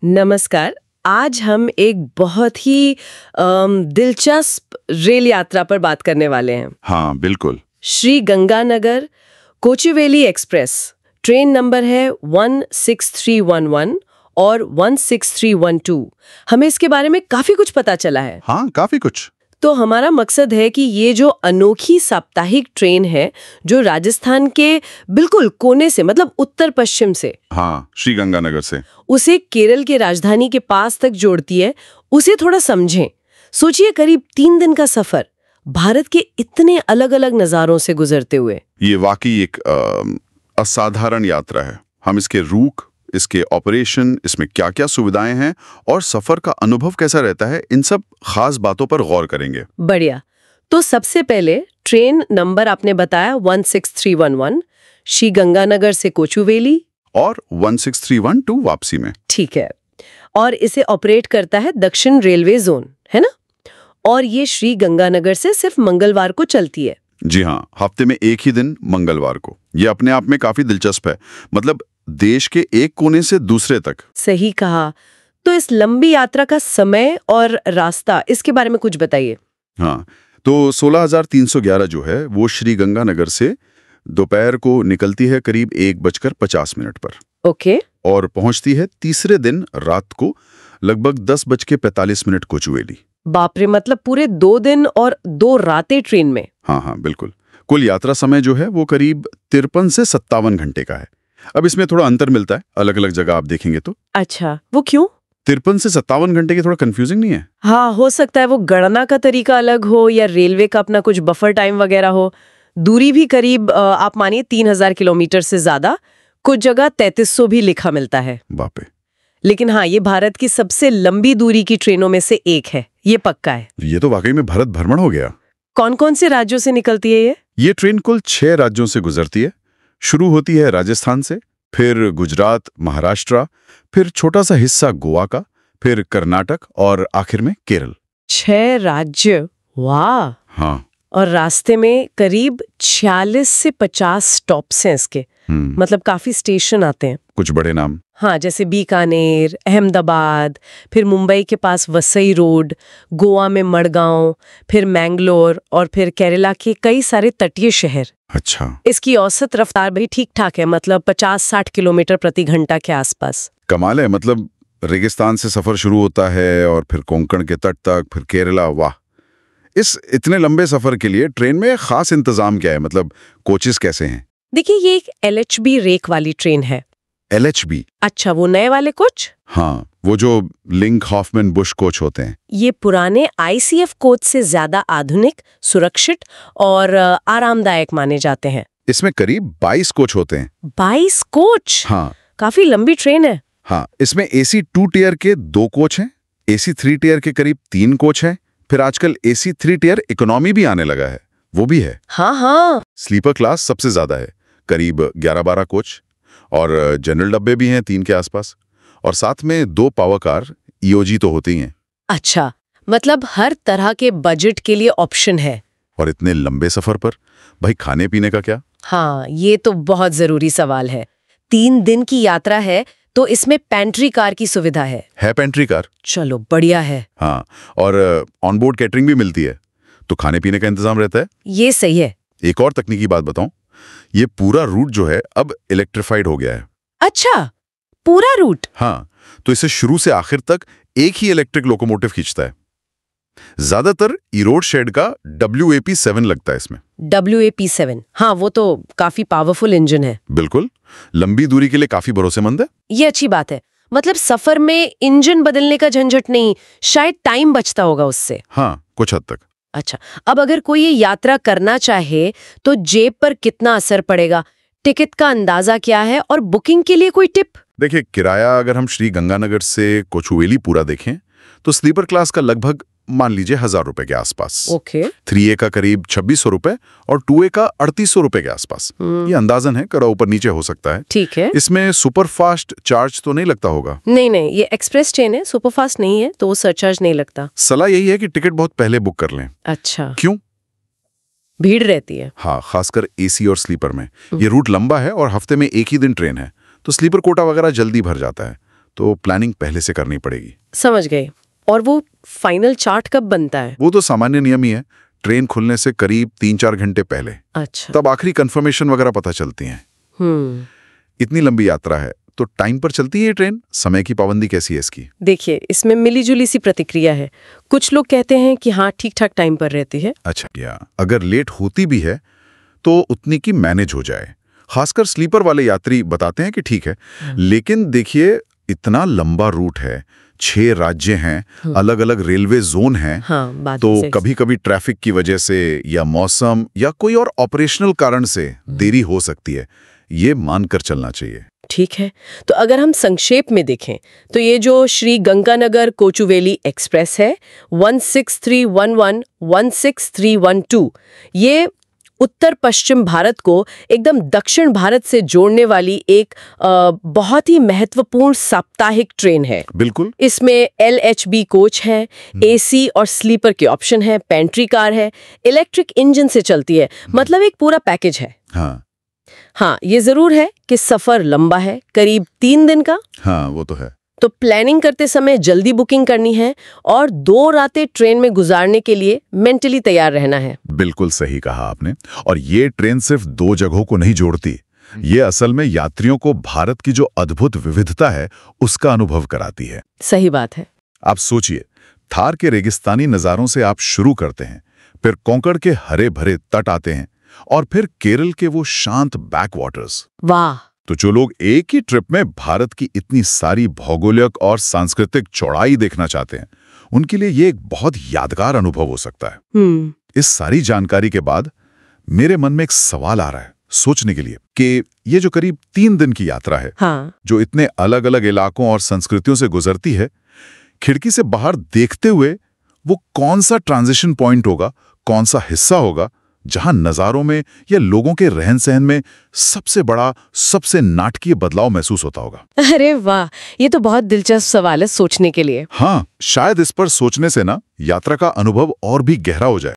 नमस्कार। आज हम एक बहुत ही दिलचस्प रेल यात्रा पर बात करने वाले हैं। हाँ बिल्कुल। Shri Ganganagar Kochuveli express. Train number है 16311 और 16312। हमें इसके बारे में काफी कुछ पता चला है। हाँ काफी कुछ। तो हमारा मकसद है कि ये जो अनोखी साप्ताहिक ट्रेन है जो राजस्थान के बिल्कुल कोने से मतलब उत्तर पश्चिम से, हाँ श्री गंगानगर से, उसे केरल के राजधानी के पास तक जोड़ती है, उसे थोड़ा समझें। सोचिए करीब 3 दिन का सफर भारत के इतने अलग अलग नज़ारों से गुजरते हुए। ये वाकई एक असाधारण यात्रा है। हम इसके रूट, इसके ऑपरेशन, इसमें क्या क्या सुविधाएं हैं और सफर का अनुभव कैसा रहता है, इन सब खास बातों पर गौर करेंगे। बढ़िया। तो सबसे पहले ट्रेन नंबर आपने बताया 16311 श्री गंगानगर से कोचुवेली और 16312 वापसी में। ठीक है। और इसे ऑपरेट करता है दक्षिण रेलवे जोन, है ना? और ये श्री गंगानगर से सिर्फ मंगलवार को चलती है। जी हाँ, हफ्ते में एक ही दिन मंगलवार को। ये अपने आप में काफी दिलचस्प है, मतलब देश के एक कोने से दूसरे तक। सही कहा। तो इस लंबी यात्रा का समय और रास्ता, इसके बारे में कुछ बताइए। हाँ, तो 16,311 जो है वो श्री गंगानगर से दोपहर को निकलती है करीब 1:50 पर। ओके। और पहुंचती है तीसरे दिन रात को लगभग 10:45 कोचुवेली। बाप रे, मतलब पूरे 2 दिन और 2 रातें ट्रेन में। हाँ बिल्कुल। कुल यात्रा समय जो है वो करीब 53 से 57 घंटे का है। अब इसमें थोड़ा अंतर मिलता है अलग अलग जगह आप देखेंगे तो। अच्छा, वो क्यों? 53 से 57 घंटे की थोड़ा कंफ्यूजिंग नहीं है? हाँ, हो सकता है वो गणना का तरीका अलग हो या रेलवे का अपना कुछ बफर टाइम वगैरह हो। दूरी भी करीब आप मानिए 3000 किलोमीटर से ज्यादा, कुछ जगह 3300 भी लिखा मिलता है। बाप रे। लेकिन हाँ, ये भारत की सबसे लंबी दूरी की ट्रेनों में से एक है, ये पक्का है। ये तो वाकई में भारत भ्रमण हो गया। कौन कौन से राज्यों से निकलती है ये? ये ट्रेन कुल 6 राज्यों से गुजरती है। शुरू होती है राजस्थान से, फिर गुजरात, महाराष्ट्र, फिर छोटा सा हिस्सा गोवा का, फिर कर्नाटक और आखिर में केरल। 6 राज्य, वाह। हाँ। और रास्ते में करीब 46 से 50 स्टॉप्स हैं इसके। मतलब काफी स्टेशन आते हैं। कुछ बड़े नाम, हाँ, जैसे बीकानेर, अहमदाबाद, फिर मुंबई के पास वसई रोड, गोवा में मडगांव, फिर मैंगलोर और फिर केरला के कई सारे तटीय शहर। अच्छा। इसकी औसत रफ्तार भी ठीक ठाक है, मतलब 50-60 किलोमीटर प्रति घंटा के आसपास। कमाल है। मतलब रेगिस्तान से सफर शुरू होता है और फिर कोंकण के तट तक, फिर केरला। वाह। इस इतने लंबे सफर के लिए ट्रेन में खास इंतजाम क्या है, मतलब कोचेस कैसे हैं? देखिए, ये एक LHB रेक वाली ट्रेन है। LHB? अच्छा, वो नए वाले कोच? हाँ, वो जो लिंक हॉफमैन बुश कोच होते हैं। ये पुराने ICF कोच से ज्यादा आधुनिक, सुरक्षित और आरामदायक माने जाते हैं। इसमें करीब 22 कोच होते हैं। 22 कोच? हाँ। काफी लंबी ट्रेन है। हाँ, इसमें AC 2 टियर के 2 कोच हैं, AC 3 टियर के करीब 3 कोच हैं, फिर आजकल AC 3 टियर इकोनॉमी भी आने लगा है, वो भी है। हाँ। स्लीपर क्लास सबसे ज्यादा है, करीब 11-12 कोच, और जनरल डब्बे भी हैं 3 के आसपास, और साथ में 2 पावर कार EOG तो होती ही हैं। अच्छा, मतलब हर तरह के बजट के लिए ऑप्शन है। और इतने लंबे सफर पर भाई खाने पीने का क्या? हाँ, ये तो बहुत जरूरी सवाल है। 3 दिन की यात्रा है तो इसमें पेंट्री कार की सुविधा है पेंट्री कार? चलो, बढ़िया है। हाँ, और ऑनबोर्ड कैटरिंग भी मिलती है, तो खाने पीने का इंतजाम रहता है। ये सही है। एक और तकनीकी बात बताऊं, ये पूरा रूट जो है अब इलेक्ट्रिफाइड हो गया है। अच्छा, पूरा रूट? हाँ, तो इसे शुरू से आखिर तक एक ही इलेक्ट्रिक लोकोमोटिव खींचता है। ज्यादातर ईरोड शेड का WAP7 लगता है इसमें। WAP7? हाँ, वो तो काफी पावरफुल इंजन है। बिल्कुल, लंबी दूरी के लिए काफी भरोसेमंद है। ये अच्छी बात है। मतलब सफर में इंजन बदलने का झंझट नहीं, शायद टाइम बचता होगा उससे। हाँ, कुछ हद तक। अच्छा, अब अगर कोई ये यात्रा करना चाहे तो जेब पर कितना असर पड़ेगा? टिकट का अंदाजा क्या है और बुकिंग के लिए कोई टिप? देखिए, किराया अगर हम श्री गंगानगर से कोचुवेली पूरा देखें तो स्लीपर क्लास का लगभग मान लीजिए 1000 रुपए के आसपास। ओके। 3A का करीब 2600 रुपए और 2A का 3800 रुपए के आसपास। ये अंदाजन है, कड़ा ऊपर नीचे हो सकता है। ठीक है। इसमें सुपर फास्ट चार्ज तो नहीं लगता होगा? नहीं, ये एक्सप्रेस ट्रेन है, सुपर फास्ट नहीं है, तो वो सरचार्ज नहीं लगता। सलाह यही है कि टिकट बहुत पहले बुक कर लें। अच्छा। क्यों? भीड़ रहती है। हाँ, खासकर AC और स्लीपर में। ये रूट लंबा है और हफ्ते में एक ही दिन ट्रेन है, तो स्लीपर कोटा वगैरह जल्दी भर जाता है। तो प्लानिंग पहले से करनी पड़ेगी। समझ गए। और वो फाइनल चार्ट कब बनता है? वो तो सामान्य नियम ही है, ट्रेन खुलने से करीब 3-4 घंटे पहले। अच्छा। तब आखिरी कंफर्मेशन वगैरह पता चलती हैं। इतनी लंबी यात्रा है तो टाइम पर चलती है ये ट्रेन? समय की पाबंदी कैसी है इसकी? देखिए, इसमें मिलीजुली सी प्रतिक्रिया है। कुछ लोग कहते हैं कि हाँ, ठीक ठाक टाइम पर रहती है। अच्छा, या अगर लेट होती भी है तो उतनी की मैनेज हो जाए। खासकर स्लीपर वाले यात्री बताते हैं कि ठीक है, लेकिन देखिए इतना लंबा रूट है, 6 राज्य हैं, अलग अलग रेलवे जोन हैं। हाँ, बात तो सही। कभी-कभी ट्रैफिक की वजह से या मौसम या कोई और ऑपरेशनल कारण से देरी हो सकती है, ये मानकर चलना चाहिए। ठीक है, तो अगर हम संक्षेप में देखें तो ये जो श्री गंगानगर कोचुवेली एक्सप्रेस है 16311 16312, ये उत्तर पश्चिम भारत को एकदम दक्षिण भारत से जोड़ने वाली एक बहुत ही महत्वपूर्ण साप्ताहिक ट्रेन है। बिल्कुल। इसमें LHB कोच है, AC और स्लीपर के ऑप्शन है, पेंट्री कार है, इलेक्ट्रिक इंजन से चलती है, मतलब एक पूरा पैकेज है। हाँ, ये जरूर है कि सफर लंबा है, करीब 3 दिन का। हाँ, वो तो है। तो प्लानिंग करते समय जल्दी बुकिंग करनी है और 2 रातें ट्रेन में गुजारने के लिए मेंटली तैयार रहना है। बिल्कुल सही कहा आपने। और ये ट्रेन सिर्फ 2 जगहों को नहीं जोड़ती, ये असल में यात्रियों को भारत की जो अद्भुत विविधता है उसका अनुभव कराती है। सही बात है। आप सोचिए, थार के रेगिस्तानी नज़ारों से आप शुरू करते हैं, फिर कोंकण के हरे भरे तट आते हैं और फिर केरल के वो शांत बैक वाटर्स। वाह! तो जो लोग एक ही ट्रिप में भारत की इतनी सारी भौगोलिक और सांस्कृतिक चौड़ाई देखना चाहते हैं, उनके लिए ये एक बहुत यादगार अनुभव हो सकता है। इस सारी जानकारी के बाद मेरे मन में एक सवाल आ रहा है सोचने के लिए कि ये जो करीब 3 दिन की यात्रा है, जो इतने अलग अलग इलाकों और संस्कृतियों से गुजरती है, खिड़की से बाहर देखते हुए वो कौन सा ट्रांजिशन पॉइंट होगा, कौन सा हिस्सा होगा जहां नजारों में या लोगों के रहन सहन में सबसे बड़ा, सबसे नाटकीय बदलाव महसूस होता होगा। अरे वाह, ये तो बहुत दिलचस्प सवाल है सोचने के लिए। हाँ, शायद इस पर सोचने से ना यात्रा का अनुभव और भी गहरा हो जाए।